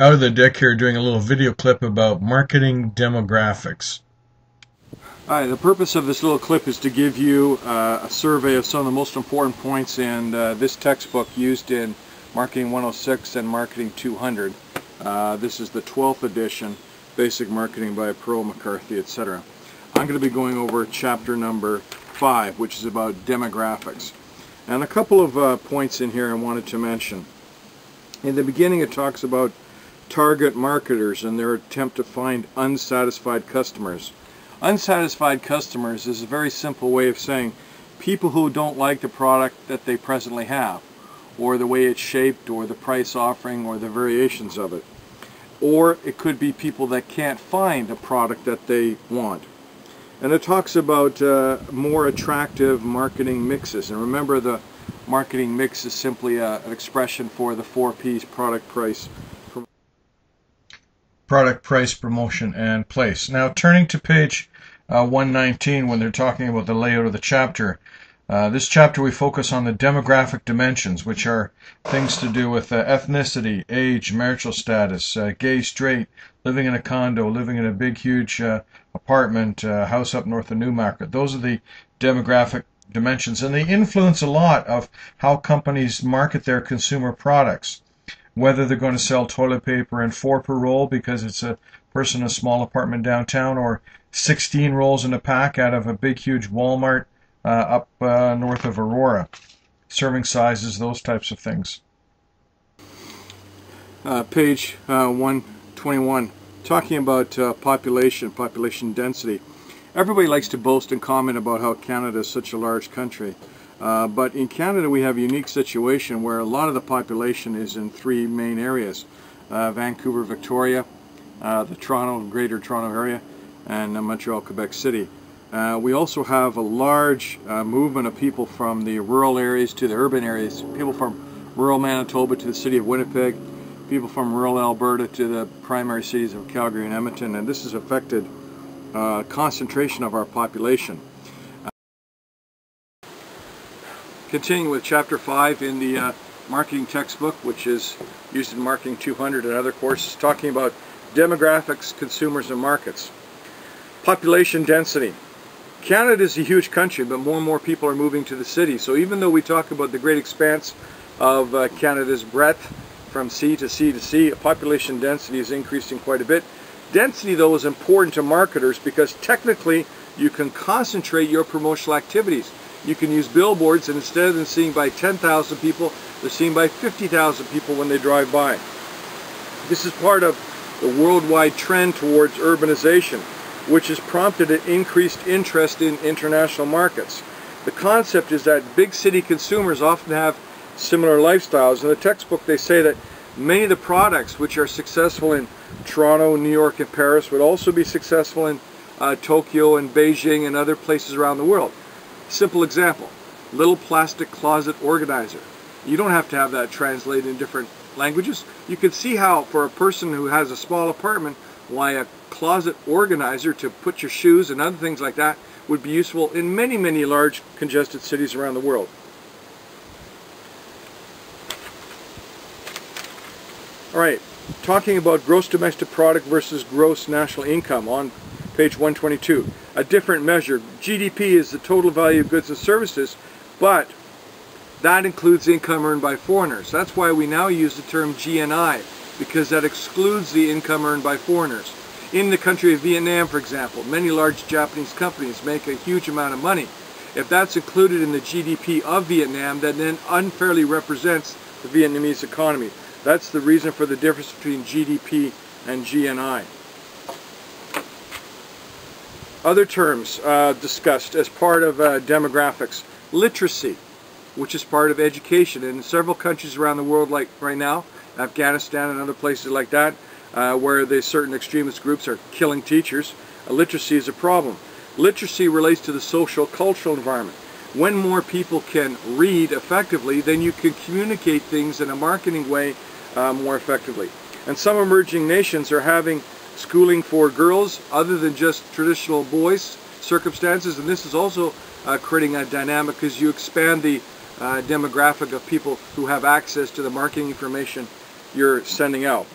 Out of the deck here doing a little video clip about marketing demographics. Hi, the purpose of this little clip is to give you a survey of some of the most important points in this textbook used in Marketing 106 and Marketing 200. This is the 12th edition, Basic Marketing by Pearl, McCarthy, etc. I'm going to be going over chapter number 5, which is about demographics. And a couple of points in here I wanted to mention. In the beginning it talks about target marketers and their attempt to find unsatisfied customers. Unsatisfied customers is a very simple way of saying people who don't like the product that they presently have, or the way it's shaped, or the price offering, or the variations of it. Or it could be people that can't find a product that they want. And it talks about more attractive marketing mixes. And remember, the marketing mix is simply an expression for the 4 P's: product, price, promotion, and place. Now, turning to page 119, when they're talking about the layout of the chapter, this chapter we focus on the demographic dimensions, which are things to do with ethnicity, age, marital status, gay, straight, living in a condo, living in a big, huge apartment, house up north of Newmarket. Those are the demographic dimensions, and they influence a lot of how companies market their consumer products. Whether they're going to sell toilet paper in 4 per roll because it's a person in a small apartment downtown, or 16 rolls in a pack out of a big huge Walmart up north of Aurora. Serving sizes, those types of things. Page 121, talking about population density. Everybody likes to boast and comment about how Canada is such a large country. But in Canada we have a unique situation where a lot of the population is in 3 main areas. Vancouver, Victoria, the Greater Toronto area, and Montreal, Quebec City. We also have a large movement of people from the rural areas to the urban areas, people from rural Manitoba to the city of Winnipeg, people from rural Alberta to the primary cities of Calgary and Edmonton, and this has affected concentration of our population. Continuing with chapter 5 in the marketing textbook, which is used in Marketing 200 and other courses, talking about demographics, consumers, and markets. Population density. Canada is a huge country, but more and more people are moving to the city. So even though we talk about the great expanse of Canada's breadth from sea to sea to sea, population density is increasing quite a bit. Density, though, is important to marketers because technically you can concentrate your promotional activities. You can use billboards, and instead of them seeing by 10,000 people, they're seen by 50,000 people when they drive by. This is part of the worldwide trend towards urbanization, which has prompted an increased interest in international markets. The concept is that big city consumers often have similar lifestyles. In the textbook they say that many of the products which are successful in Toronto, New York, and Paris would also be successful in Tokyo and Beijing and other places around the world. Simple example, little plastic closet organizer. You don't have to have that translated in different languages. You can see how, for a person who has a small apartment, why a closet organizer to put your shoes and other things like that would be useful in many, many large congested cities around the world. Alright, talking about gross domestic product versus gross national income on page 122. A different measure. GDP is the total value of goods and services, but that includes income earned by foreigners. That's why we now use the term GNI, because that excludes the income earned by foreigners. In the country of Vietnam, for example, many large Japanese companies make a huge amount of money. If that's included in the GDP of Vietnam, that then unfairly represents the Vietnamese economy. That's the reason for the difference between GDP and GNI. Other terms discussed as part of demographics. Literacy, which is part of education. In several countries around the world, like right now, Afghanistan and other places like that, where the certain extremist groups are killing teachers, literacy is a problem. Literacy relates to the social cultural environment. When more people can read effectively, then you can communicate things in a marketing way more effectively. And some emerging nations are having schooling for girls other than just traditional boys circumstances, and this is also creating a dynamic because you expand the demographic of people who have access to the marketing information you're sending out.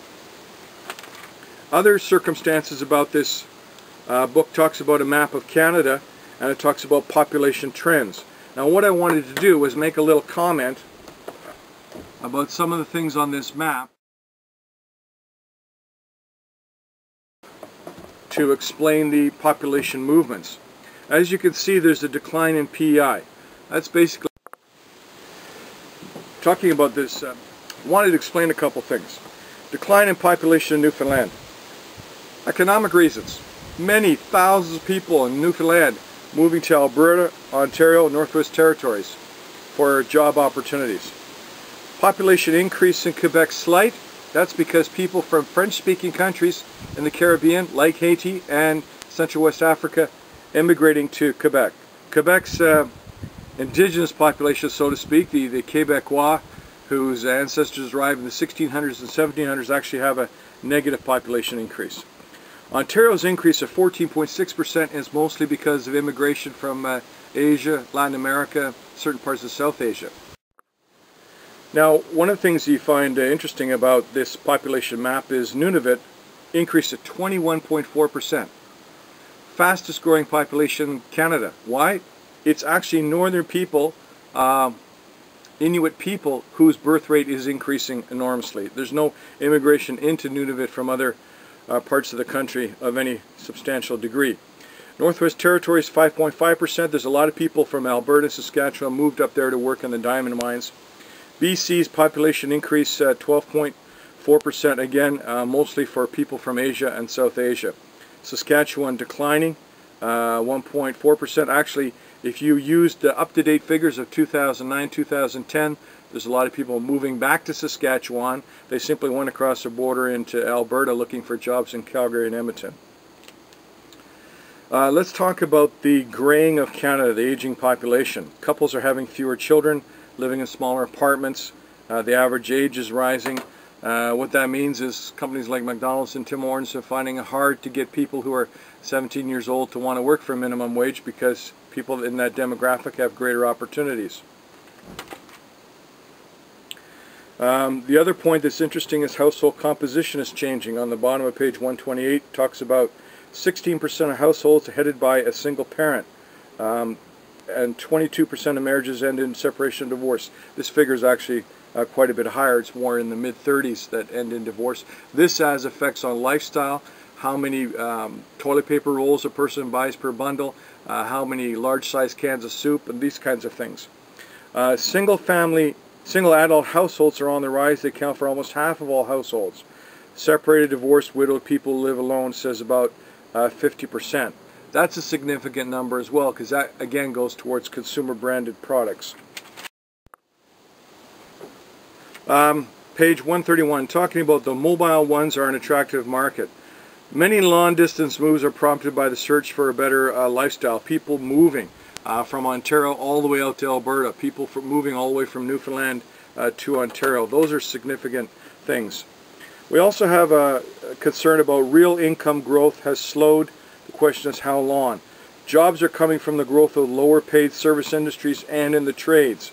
Other circumstances about this book talks about a map of Canada, and it talks about population trends. Now what I wanted to do was make a little comment about some of the things on this map to explain the population movements. As you can see, there's a decline in PEI. That's basically talking about this. Wanted to explain a couple things. Decline in population in Newfoundland. Economic reasons. Many thousands of people in Newfoundland moving to Alberta, Ontario, Northwest Territories for job opportunities. Population increase in Quebec slight. That's because people from French-speaking countries in the Caribbean, like Haiti and Central West Africa, immigrating to Quebec. Quebec's indigenous population, so to speak, the Quebecois, whose ancestors arrived in the 1600s and 1700s, actually have a negative population increase. Ontario's increase of 14.6% is mostly because of immigration from Asia, Latin America, certain parts of South Asia. Now, one of the things you find interesting about this population map is Nunavut increased at 21.4%. Fastest growing population in Canada. Why? It's actually northern people, Inuit people, whose birth rate is increasing enormously. There's no immigration into Nunavut from other parts of the country of any substantial degree. Northwest Territories 5.5%. There's a lot of people from Alberta, Saskatchewan moved up there to work in the diamond mines. BC's population increase 12.4%, again mostly for people from Asia and South Asia. Saskatchewan declining 1.4%. Actually, if you used the up-to-date figures of 2009-2010, there's a lot of people moving back to Saskatchewan. They simply went across the border into Alberta looking for jobs in Calgary and Edmonton. Let's talk about the graying of Canada, the aging population. Couples are having fewer children, living in smaller apartments. The average age is rising. What that means is companies like McDonald's and Tim Hortons are finding it hard to get people who are 17 years old to want to work for minimum wage because people in that demographic have greater opportunities. The other point that's interesting is household composition is changing. On the bottom of page 128, it talks about 16% of households headed by a single parent. And 22% of marriages end in separation and divorce. This figure is actually quite a bit higher. It's more in the mid-30s that end in divorce. This has effects on lifestyle, how many toilet paper rolls a person buys per bundle, how many large-sized cans of soup, and these kinds of things. Single adult households are on the rise. They account for almost half of all households. Separated, divorced, widowed people who live alone says about 50%. That's a significant number as well, because that again goes towards consumer branded products. Page 131, talking about the mobile ones are an attractive market. Many long distance moves are prompted by the search for a better lifestyle. People moving from Ontario all the way out to Alberta. People moving all the way from Newfoundland to Ontario. Those are significant things. We also have a concern about real income growth has slowed. The question is how long. Jobs are coming from the growth of lower paid service industries and in the trades.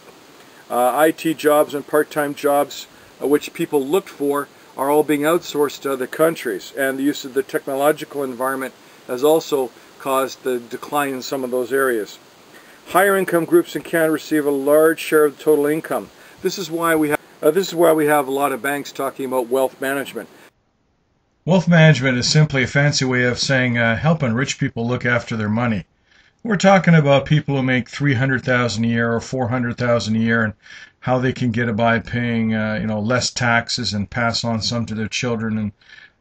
IT jobs and part-time jobs which people looked for are all being outsourced to other countries, and the use of the technological environment has also caused the decline in some of those areas. Higher income groups in Canada receive a large share of the total income. This is why we have a lot of banks talking about wealth management. Wealth management is simply a fancy way of saying helping rich people look after their money. We're talking about people who make $300,000 a year or $400,000 a year, and how they can get by paying less taxes and pass on some to their children,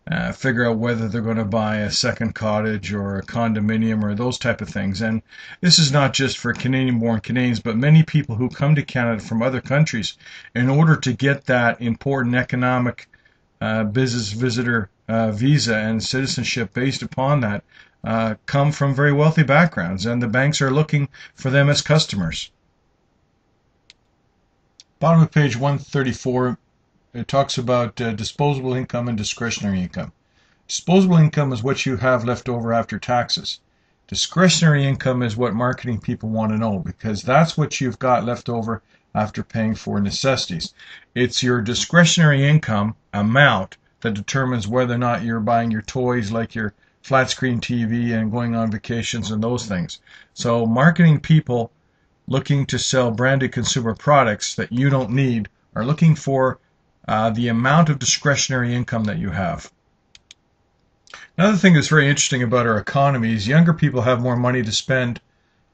and figure out whether they're going to buy a second cottage or a condominium or those type of things. And this is not just for Canadian-born Canadians, but many people who come to Canada from other countries in order to get that important economic business visitor visa and citizenship based upon that come from very wealthy backgrounds, and the banks are looking for them as customers. Bottom of page 134, it talks about disposable income and discretionary income. Disposable income is what you have left over after taxes. Discretionary income is what marketing people want to know, because that's what you've got left over after paying for necessities. It's your discretionary income amount that determines whether or not you're buying your toys like your flat screen TV and going on vacations and those things. So marketing people looking to sell branded consumer products that you don't need are looking for the amount of discretionary income that you have. Another thing that's very interesting about our economy is younger people have more money to spend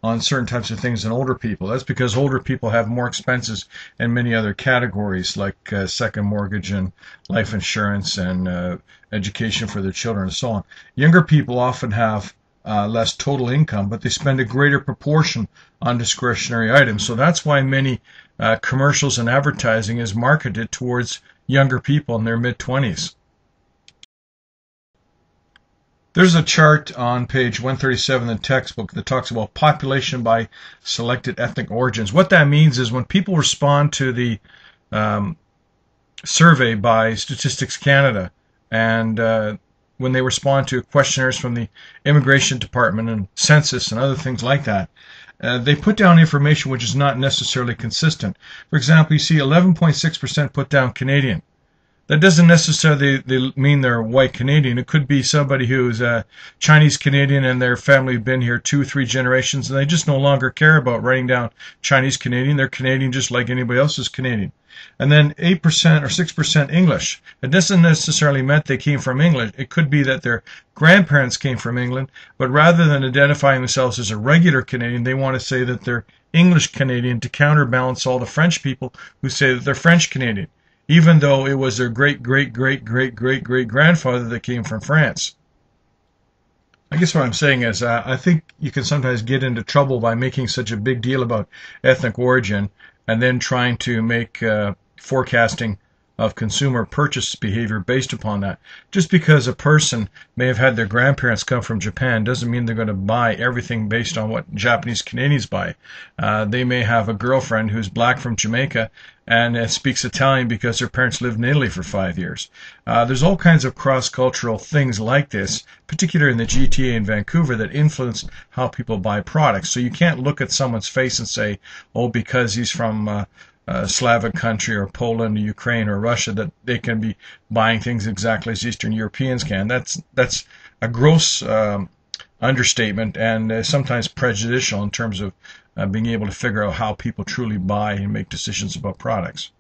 on certain types of things than older people. That's because older people have more expenses in many other categories like second mortgage and life insurance and education for their children and so on. Younger people often have less total income, but they spend a greater proportion on discretionary items. So that's why many commercials and advertising is marketed towards younger people in their mid-20s. There's a chart on page 137 in the textbook that talks about population by selected ethnic origins. What that means is when people respond to the survey by Statistics Canada and when they respond to questionnaires from the Immigration Department and Census and other things like that, they put down information which is not necessarily consistent. For example, you see 11.6% put down Canadian. That doesn't necessarily mean they're white Canadian. It could be somebody who's Chinese Canadian and their family have been here 2 or 3 generations and they just no longer care about writing down Chinese Canadian. They're Canadian just like anybody else is Canadian. And then 8% or 6% English. It doesn't necessarily mean they came from England. It could be that their grandparents came from England, but rather than identifying themselves as a regular Canadian, they want to say that they're English Canadian to counterbalance all the French people who say that they're French Canadian, even though it was their great-great-great-great-great-great-grandfather that came from France. I guess what I'm saying is I think you can sometimes get into trouble by making such a big deal about ethnic origin and then trying to make forecasting of consumer purchase behavior based upon that. Just because a person may have had their grandparents come from Japan doesn't mean they're going to buy everything based on what Japanese Canadians buy. They may have a girlfriend who's black from Jamaica and speaks Italian because her parents lived in Italy for 5 years. There's all kinds of cross-cultural things like this, particularly in the GTA in Vancouver, that influence how people buy products. So you can't look at someone's face and say, oh, because he's from Slavic country or Poland or Ukraine or Russia, that they can be buying things exactly as Eastern Europeans can. That's a gross understatement and sometimes prejudicial in terms of being able to figure out how people truly buy and make decisions about products.